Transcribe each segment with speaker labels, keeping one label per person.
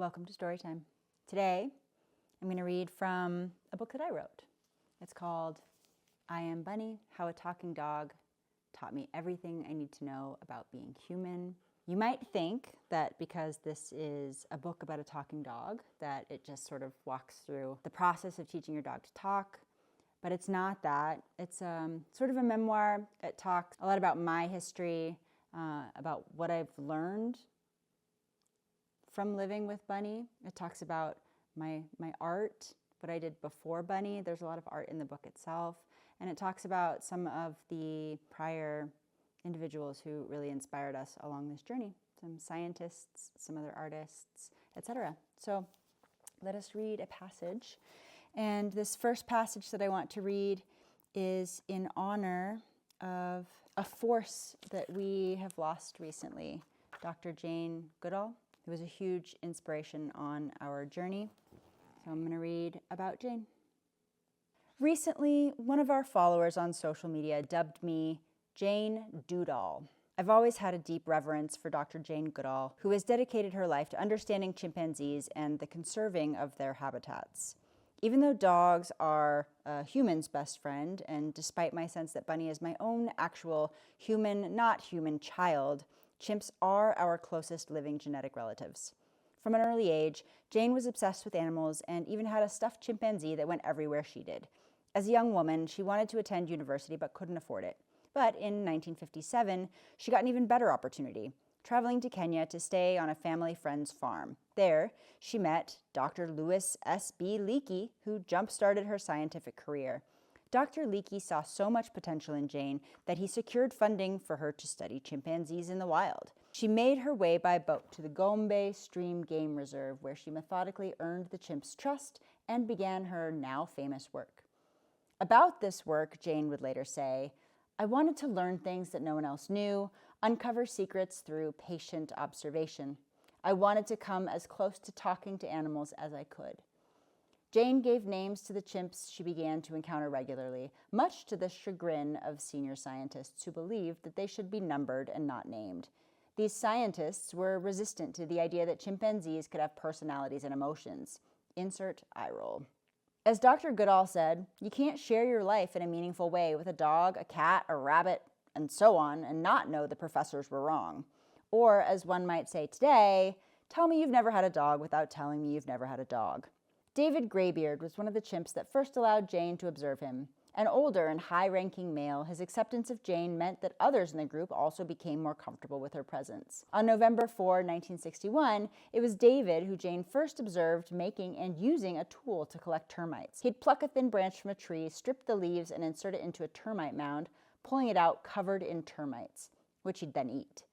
Speaker 1: Welcome to Storytime. Today, I'm going to read from a book that I wrote. It's called I Am Bunny, How a Talking Dog Taught Me Everything I Need to Know About Being Human. You might think that because this is a book about a talking dog, that it just sort of walks through the process of teaching your dog to talk, but it's not that. It's sort of a memoir. It talks a lot about my history, about what I've learned from living with Bunny. It talks about my art, what I did before Bunny. There's a lot of art in the book itself. And it talks about some of the prior individuals who really inspired us along this journey. Some scientists, some other artists, etc. So let us read a passage. And this first passage that I want to read is in honor of a force that we have lost recently, Dr. Jane Goodall, who was a huge inspiration on our journey. So I'm going to read about Jane. Recently, one of our followers on social media dubbed me Jane Goodall. I've always had a deep reverence for Dr. Jane Goodall, who has dedicated her life to understanding chimpanzees and the conserving of their habitats. Even though dogs are a human's best friend, and despite my sense that Bunny is my own actual human, not human child, chimps are our closest living genetic relatives. From an early age, Jane was obsessed with animals and even had a stuffed chimpanzee that went everywhere she did. As a young woman, she wanted to attend university but couldn't afford it. But in 1957, she got an even better opportunity, traveling to Kenya to stay on a family friend's farm. There, she met Dr. Louis S.B. Leakey, who jump-started her scientific career. Dr. Leakey saw so much potential in Jane that he secured funding for her to study chimpanzees in the wild. She made her way by boat to the Gombe Stream Game Reserve, where she methodically earned the chimps' trust and began her now famous work. About this work, Jane would later say, "I wanted to learn things that no one else knew, uncover secrets through patient observation. I wanted to come as close to talking to animals as I could." Jane gave names to the chimps she began to encounter regularly, much to the chagrin of senior scientists who believed that they should be numbered and not named. These scientists were resistant to the idea that chimpanzees could have personalities and emotions. Insert eye roll. As Dr. Goodall said, you can't share your life in a meaningful way with a dog, a cat, a rabbit, and so on, and not know the professors were wrong. Or, as one might say today, tell me you've never had a dog without telling me you've never had a dog. David Greybeard was one of the chimps that first allowed Jane to observe him. An older and high-ranking male, his acceptance of Jane meant that others in the group also became more comfortable with her presence. On November 4, 1961, it was David who Jane first observed making and using a tool to collect termites. He'd pluck a thin branch from a tree, strip the leaves, and insert it into a termite mound, pulling it out covered in termites, which he'd then eat.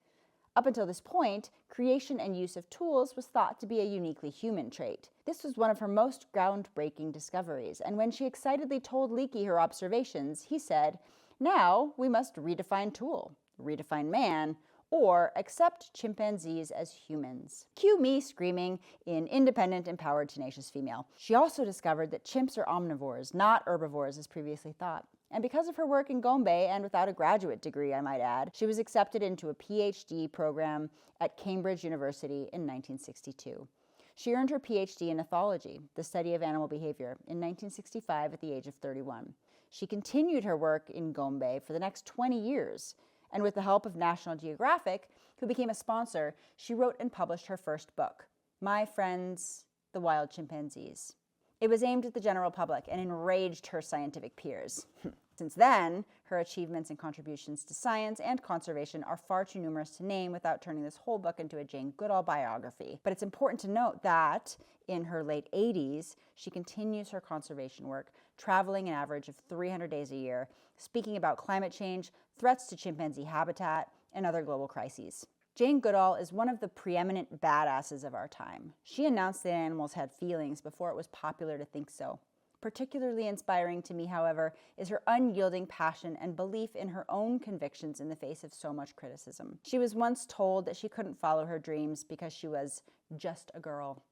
Speaker 1: Up until this point, creation and use of tools was thought to be a uniquely human trait. This was one of her most groundbreaking discoveries, and when she excitedly told Leakey her observations, he said, "Now we must redefine tool, redefine man, or accept chimpanzees as humans." Cue me screaming in independent, empowered, tenacious female. She also discovered that chimps are omnivores, not herbivores as previously thought. And because of her work in Gombe, and without a graduate degree, I might add, she was accepted into a PhD program at Cambridge University in 1962. She earned her PhD in ethology, the study of animal behavior, in 1965 at the age of 31. She continued her work in Gombe for the next 20 years, and with the help of National Geographic, who became a sponsor, she wrote and published her first book, My Friends, the Wild Chimpanzees. It was aimed at the general public and enraged her scientific peers. Since then, her achievements and contributions to science and conservation are far too numerous to name without turning this whole book into a Jane Goodall biography. But it's important to note that, in her late 80s, she continues her conservation work, traveling an average of 300 days a year, speaking about climate change, threats to chimpanzee habitat, and other global crises. Jane Goodall is one of the preeminent badasses of our time. She announced that animals had feelings before it was popular to think so. Particularly inspiring to me, however, is her unyielding passion and belief in her own convictions in the face of so much criticism. She was once told that she couldn't follow her dreams because she was just a girl.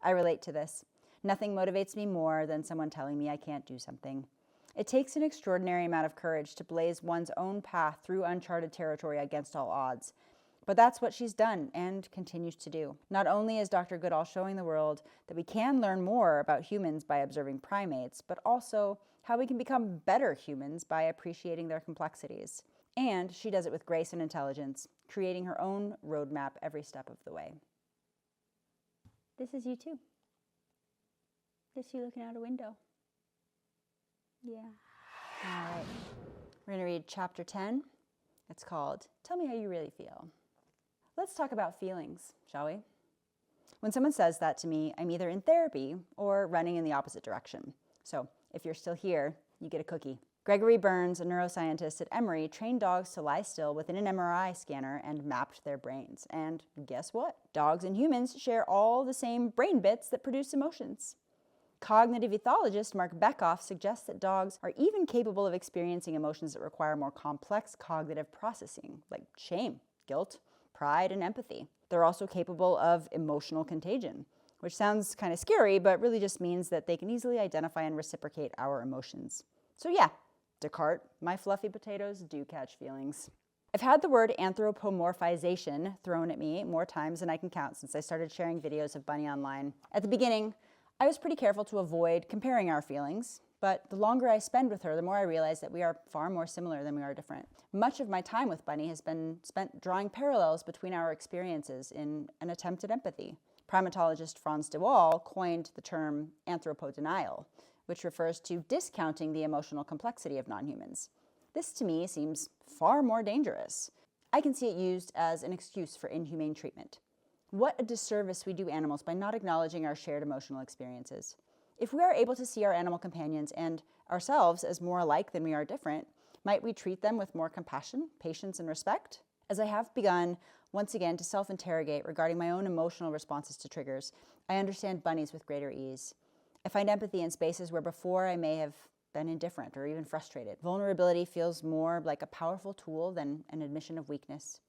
Speaker 1: I relate to this. Nothing motivates me more than someone telling me I can't do something. It takes an extraordinary amount of courage to blaze one's own path through uncharted territory against all odds. But that's what she's done and continues to do. Not only is Dr. Goodall showing the world that we can learn more about humans by observing primates, but also how we can become better humans by appreciating their complexities. And she does it with grace and intelligence, creating her own roadmap every step of the way. This is you too. This you looking out a window. Yeah. All right. We're going to read chapter 10. It's called Tell Me How You Really Feel. Let's talk about feelings, shall we? When someone says that to me, I'm either in therapy or running in the opposite direction. So if you're still here, you get a cookie. Gregory Berns, a neuroscientist at Emory, trained dogs to lie still within an MRI scanner and mapped their brains. And guess what? Dogs and humans share all the same brain bits that produce emotions. Cognitive ethologist Mark Bekoff suggests that dogs are even capable of experiencing emotions that require more complex cognitive processing, like shame, guilt, pride, and empathy. They're also capable of emotional contagion, which sounds kind of scary, but really just means that they can easily identify and reciprocate our emotions. So yeah, Descartes, my fluffy potatoes do catch feelings. I've had the word anthropomorphization thrown at me more times than I can count since I started sharing videos of Bunny online. At the beginning, I was pretty careful to avoid comparing our feelings, but the longer I spend with her, the more I realize that we are far more similar than we are different. Much of my time with Bunny has been spent drawing parallels between our experiences in an attempt at empathy. Primatologist Frans de Waal coined the term anthropodenial, which refers to discounting the emotional complexity of non-humans. This, to me, seems far more dangerous. I can see it used as an excuse for inhumane treatment. What a disservice we do animals by not acknowledging our shared emotional experiences. If we are able to see our animal companions and ourselves as more alike than we are different, might we treat them with more compassion, patience, and respect? As I have begun, once again, to self-interrogate regarding my own emotional responses to triggers, I understand bunnies with greater ease. I find empathy in spaces where before I may have been indifferent or even frustrated. Vulnerability feels more like a powerful tool than an admission of weakness.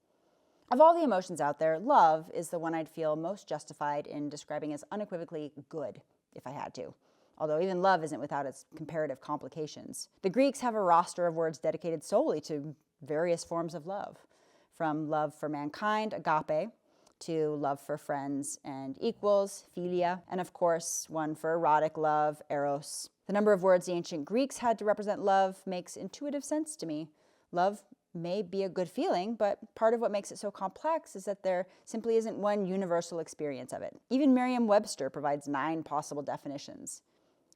Speaker 1: Of all the emotions out there, love is the one I'd feel most justified in describing as unequivocally good, if I had to. Although even love isn't without its comparative complications. The Greeks have a roster of words dedicated solely to various forms of love, from love for mankind, agape, to love for friends and equals, philia, and of course, one for erotic love, eros. The number of words the ancient Greeks had to represent love makes intuitive sense to me. Love may be a good feeling, but part of what makes it so complex is that there simply isn't one universal experience of it. Even Merriam-Webster provides 9 possible definitions.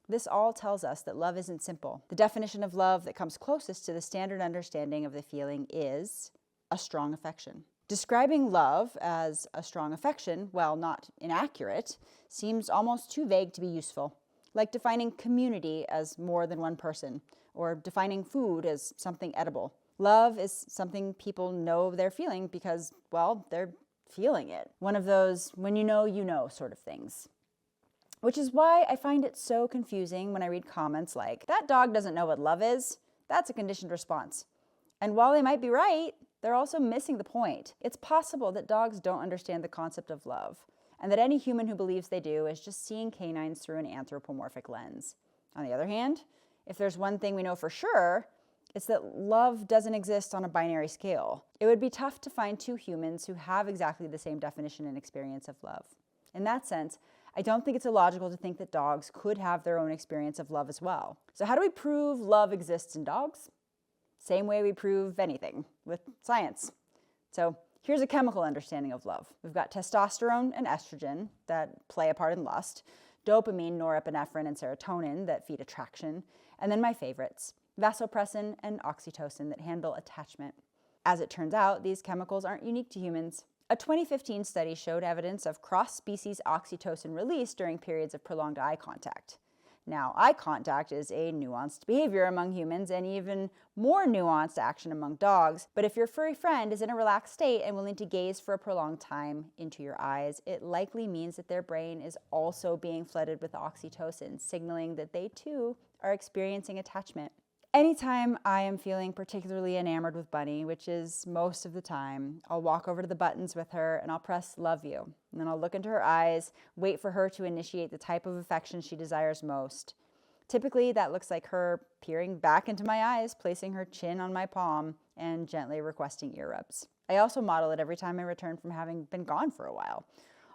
Speaker 1: This all tells us that love isn't simple. The definition of love that comes closest to the standard understanding of the feeling is a strong affection. Describing love as a strong affection, while not inaccurate, seems almost too vague to be useful. Like defining community as more than one person, or defining food as something edible. Love is something people know they're feeling because, well, they're feeling it. One of those when you know sort of things. Which is why I find it so confusing when I read comments like, that dog doesn't know what love is. That's a conditioned response. And while they might be right, they're also missing the point. It's possible that dogs don't understand the concept of love, and that any human who believes they do is just seeing canines through an anthropomorphic lens. On the other hand, if there's one thing we know for sure, it's that love doesn't exist on a binary scale. It would be tough to find 2 humans who have exactly the same definition and experience of love. In that sense, I don't think it's illogical to think that dogs could have their own experience of love as well. So how do we prove love exists in dogs? Same way we prove anything, with science. So here's a chemical understanding of love. We've got testosterone and estrogen that play a part in lust, dopamine, norepinephrine, and serotonin that feed attraction, and then my favorites, vasopressin and oxytocin that handle attachment. As it turns out, these chemicals aren't unique to humans. A 2015 study showed evidence of cross-species oxytocin release during periods of prolonged eye contact. Now, eye contact is a nuanced behavior among humans and even more nuanced action among dogs, but if your furry friend is in a relaxed state and willing to gaze for a prolonged time into your eyes, it likely means that their brain is also being flooded with oxytocin, signaling that they too are experiencing attachment. Anytime I am feeling particularly enamored with Bunny, which is most of the time, I'll walk over to the buttons with her and I'll press love you. And then I'll look into her eyes, wait for her to initiate the type of affection she desires most. Typically, that looks like her peering back into my eyes, placing her chin on my palm, and gently requesting ear rubs. I also model it every time I return from having been gone for a while.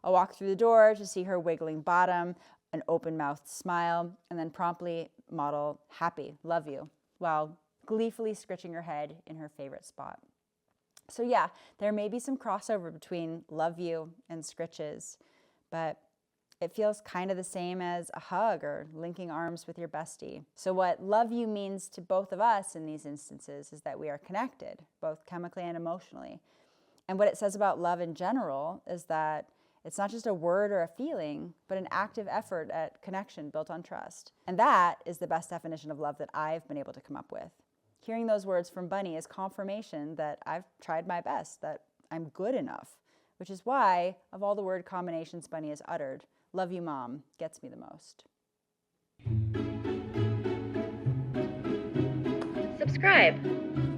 Speaker 1: I'll walk through the door to see her wiggling bottom, an open-mouthed smile, and then promptly model happy, love you, while gleefully scritching her head in her favorite spot. So yeah, there may be some crossover between love you and scritches, but it feels kind of the same as a hug or linking arms with your bestie. So what love you means to both of us in these instances is that we are connected, both chemically and emotionally. And what it says about love in general is that it's not just a word or a feeling, but an active effort at connection built on trust. And that is the best definition of love that I've been able to come up with. Hearing those words from Bunny is confirmation that I've tried my best, that I'm good enough, which is why, of all the word combinations Bunny has uttered, love you, Mom, gets me the most.
Speaker 2: Subscribe.